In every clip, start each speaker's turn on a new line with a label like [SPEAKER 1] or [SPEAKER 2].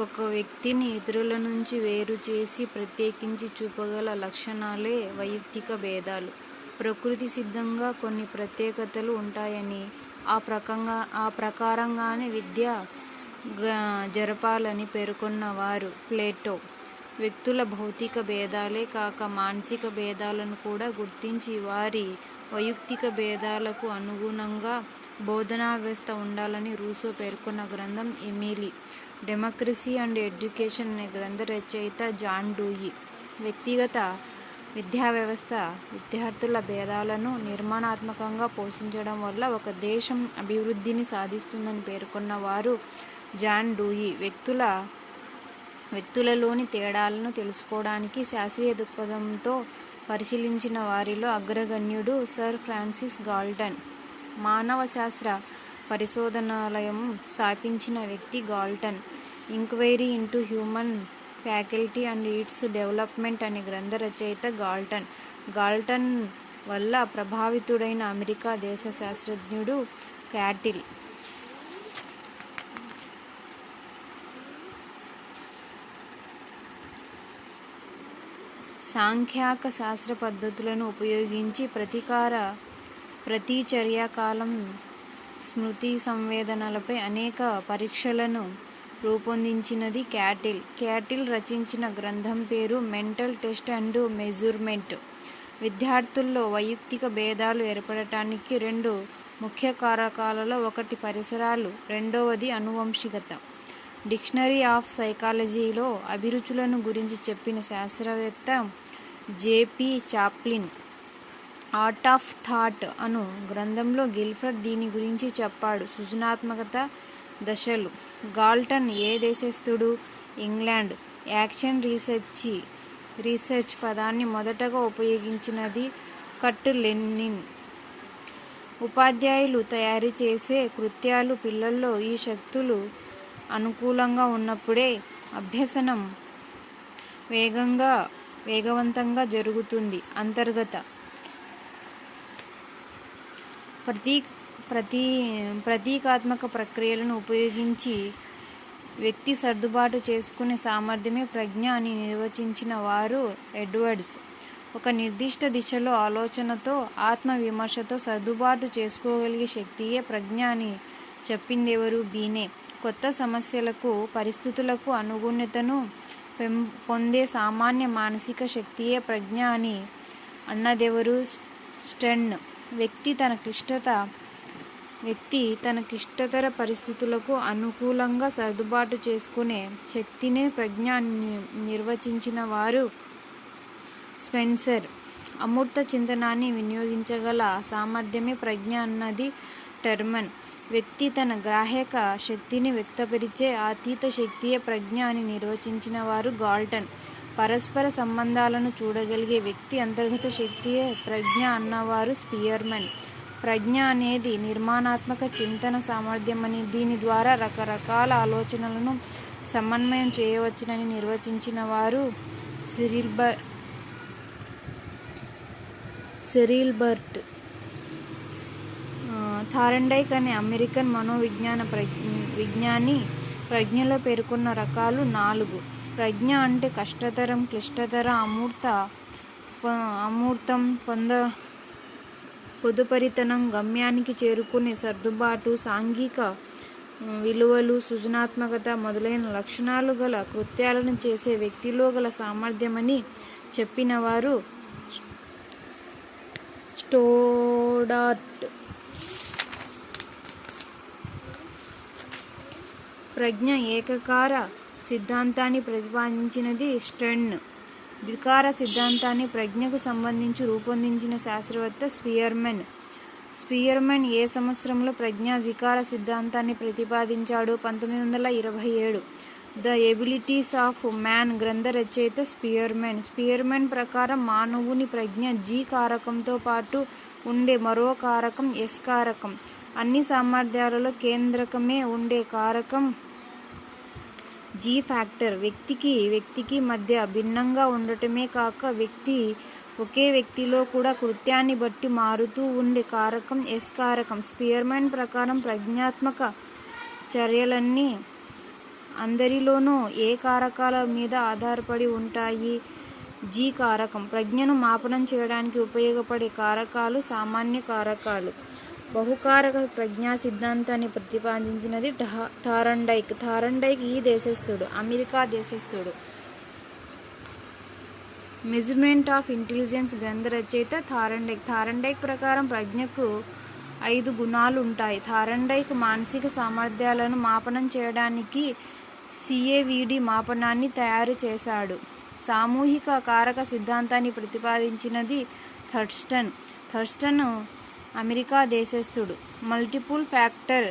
[SPEAKER 1] ఒక వ్యక్తిని ఇతరుల నుంచి వేరు చేసి ప్రత్యేకించి చూపగల లక్షణాలే వైయక్తిక భేదాలు. ప్రకృతి సిద్ధంగా కొన్ని ప్రత్యేకతలు ఉంటాయని, ఆ ప్రకారంగానే విద్య జరపాలని పేర్కొన్న వారు ప్లేటో. వ్యక్తుల భౌతిక భేదాలే కాక మానసిక భేదాలను కూడా గుర్తించి వారి వైయక్తిక భేదాలకు అనుగుణంగా బోధనా వ్యవస్థ ఉండాలని రూసో పేర్కొన్న గ్రంథం ఎమిలీ, డెమోక్రసీ అండ్ ఎడ్యుకేషన్ అనే గ్రంథ రచయిత జాన్ డూయి. వ్యక్తిగత విద్యా వ్యవస్థ విద్యార్థుల భేదాలను నిర్మాణాత్మకంగా పోషించడం వల్ల ఒక దేశం అభివృద్ధిని సాధిస్తుందని పేర్కొన్న వారు జాన్ డూయి. వ్యక్తులలోని తేడాలను తెలుసుకోవడానికి శాస్త్రీయ దృక్పథంతో పరిశీలించిన వారిలో అగ్రగణ్యుడు సర్ ఫ్రాన్సిస్ గాల్టన్. మానవ శాస్త్ర పరిశోధనాలయం స్థాపించిన వ్యక్తి Galton. Inquiry into human faculty and its development అనే గ్రంథ రచయిత గాల్టన్. గాల్టన్ వల్ల ప్రభావితుడైన అమెరికా దేశ శాస్త్రజ్ఞుడు క్యాటిల్. సాంఖ్యక శాస్త్ర పద్ధతులను ఉపయోగించి ప్రతిచర్యాకాలం స్మృతి సంవేదనలపై అనేక పరీక్షలను రూపొందించినది క్యాటిల్. క్యాటిల్ రచించిన గ్రంథం పేరు మెంటల్ టెస్ట్ అండ్ మెజర్మెంట్. విద్యార్థుల్లో వైయక్తిక భేదాలు ఏర్పడటానికి రెండు ముఖ్య కారకాలలో ఒకటి పరిసరాలు, రెండవది అనువంశికత. డిక్షనరీ ఆఫ్ సైకాలజీలో అభిరుచులను గురించి చెప్పిన శాస్త్రవేత్త J P Chaplin art of thought అను గ్రంథంలో గిల్ఫర్డ్ దీని గురించి చెప్పాడు. సృజనాత్మకత దశలు. గాల్టన్ ఏ దేశస్థుడు? ఇంగ్లాండ్. యాక్షన్ రీసెర్చ్ పదాన్ని మొదటగా ఉపయోగించినది కర్ట్ లెనిన్. ఉపాధ్యాయులు తయారు చేసే కృత్యాలు పిల్లల్లో ఈ శక్తులు అనుకూలంగా ఉన్నప్పుడే అభ్యసనం వేగవంతంగా జరుగుతుంది. అంతర్గత ప్రతీకాత్మక ప్రక్రియలను ఉపయోగించి వ్యక్తి సర్దుబాటు చేసుకునే సామర్థ్యమే ప్రజ్ఞ అని నిర్వచించిన వారు ఎడ్వర్డ్స్. ఒక నిర్దిష్ట దిశలో ఆలోచనతో ఆత్మవిమర్శతో సర్దుబాటు చేసుకోగలిగే శక్తియే ప్రజ్ఞ అని చెప్పిందెవరు? బీనే. కొత్త సమస్యలకు పరిస్థితులకు అనుగుణ్యతను పొందే సామాన్య మానసిక శక్తియే ప్రజ్ఞ అని అన్నదెవరు? స్టెర్న్. వ్యక్తి తన క్లిష్టతర పరిస్థితులకు అనుకూలంగా సర్దుబాటు చేసుకునే శక్తినే ప్రజ్ఞ అని నిర్వచించిన వారు స్పెన్సర్. అమూర్త చింతనాన్ని వినియోగించగల సామర్థ్యమే ప్రజ్ఞ అన్నది టెర్మన్. వ్యక్తి తన గ్రాహక శక్తిని వ్యక్తపరిచే అతీత శక్తియే ప్రజ్ఞ అని నిర్వచించిన వారు గాల్టన్. పరస్పర సంబంధాలను చూడగలిగే వ్యక్తి అంతర్గత శక్తియే ప్రజ్ఞ అన్నవారు స్పియర్మన్. ప్రజ్ఞ అనేది నిర్మాణాత్మక చింతన సామర్థ్యమని, దీని ద్వారా రకరకాల ఆలోచనలను సమన్వయం చేయవచ్చునని నిర్వచించిన వారు సెరిల్బర్ట్. థార్ండైక్ అనే అమెరికన్ విజ్ఞాని ప్రజ్ఞలో పేర్కొన్న రకాలు 4. ప్రజ్ఞ అంటే కష్టతరం, క్లిష్టతర, అమూర్తం, పొదుపరితనం, గమ్యానికి చేరుకునే సర్దుబాటు, సాంఘిక విలువలు, సృజనాత్మకత మొదలైన లక్షణాలు గల కృత్యాలను చేసే వ్యక్తిలో గల సామర్థ్యమని చెప్పినవారు స్టోడార్ట్. ప్రజ్ఞ ఏకకార సిద్ధాంతాన్ని ప్రతిపాదించినది స్టెర్న్. ద్వికార సిద్ధాంతాన్ని ప్రజ్ఞకు సంబంధించి రూపొందించిన శాస్త్రవేత్త స్పియర్మన్ ఏ సంవత్సరంలో ప్రజ్ఞా ద్వికార సిద్ధాంతాన్ని ప్రతిపాదించాడు? 1927. ద ఎబిలిటీస్ ఆఫ్ మ్యాన్ గ్రంథ రచయిత స్పియర్మన్ ప్రకారం మానవుని ప్రజ్ఞ జీ కారకంతో పాటు ఉండే మరో కారకం ఎస్ కారకం. అన్ని సామర్థ్యాలలో కేంద్రకమే ఉండే కారకం జీ ఫ్యాక్టర్. వ్యక్తికి మధ్య భిన్నంగా ఉండటమే కాక ఒకే వ్యక్తిలో కూడా కృత్యాన్ని బట్టి మారుతూ ఉండే కారకం ఎస్ కారకం. స్పియర్మన్ ప్రకారం ప్రజ్ఞాత్మక చర్యలన్నీ అందరిలోనూ ఏ కారకాల మీద ఆధారపడి ఉంటాయి? జీ కారకం. ప్రజ్ఞను మాపనం చేయడానికి ఉపయోగపడే కారకాలు సామాన్య కారకాలు. బహుకారక ప్రజ్ఞా సిద్ధాంతాన్ని ప్రతిపాదించినది థారండైక్. థారండైక్ ఈ దేశస్థుడు, అమెరికా దేశస్థుడు. మెజర్మెంట్ ఆఫ్ ఇంటెలిజెన్స్ గ్రంథ రచయిత థారండైక్. థారండైక్ ప్రకారం ప్రజ్ఞకు 5 గుణాలు ఉంటాయి. థారండైక్ మానసిక సామర్థ్యాలను మాపనం చేయడానికి CAVD మాపనాన్ని తయారు చేశాడు. సామూహిక కారక సిద్ధాంతాన్ని ప్రతిపాదించినది థర్స్టన్. థర్స్టన్ అమెరికా దేశస్థుడు. మల్టిపుల్ ఫ్యాక్టర్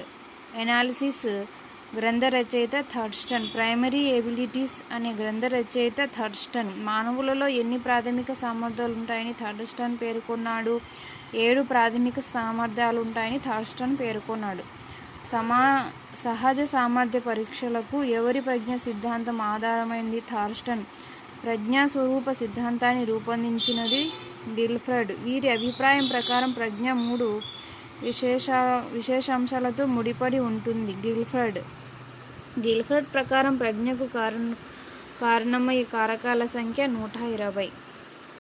[SPEAKER 1] ఎనాలిసిస్ గ్రంథ రచయిత థర్స్టన్. ప్రైమరీ ఎబిలిటీస్ అనే గ్రంథ రచయిత థర్స్టన్. మానవులలో ఎన్ని ప్రాథమిక సామర్థ్యాలు ఉంటాయని థర్స్టన్ పేర్కొన్నాడు? 7 ప్రాథమిక సామర్థ్యాలు ఉంటాయని థర్స్టన్ పేర్కొన్నాడు. సహజ సామర్థ్య పరీక్షలకు ఎవరి ప్రజ్ఞా సిద్ధాంతం ఆధారమైంది? థర్స్టన్. ప్రజ్ఞా స్వరూప సిద్ధాంతాన్ని రూపొందించినది గిల్ఫర్డ్. వీరి అభిప్రాయం ప్రకారం ప్రజ్ఞ 3 విశేషాంశాలతో ముడిపడి ఉంటుంది. గిల్ఫర్డ్ ప్రకారం ప్రజ్ఞకు కారణమయ్యే కారకాల సంఖ్య 120.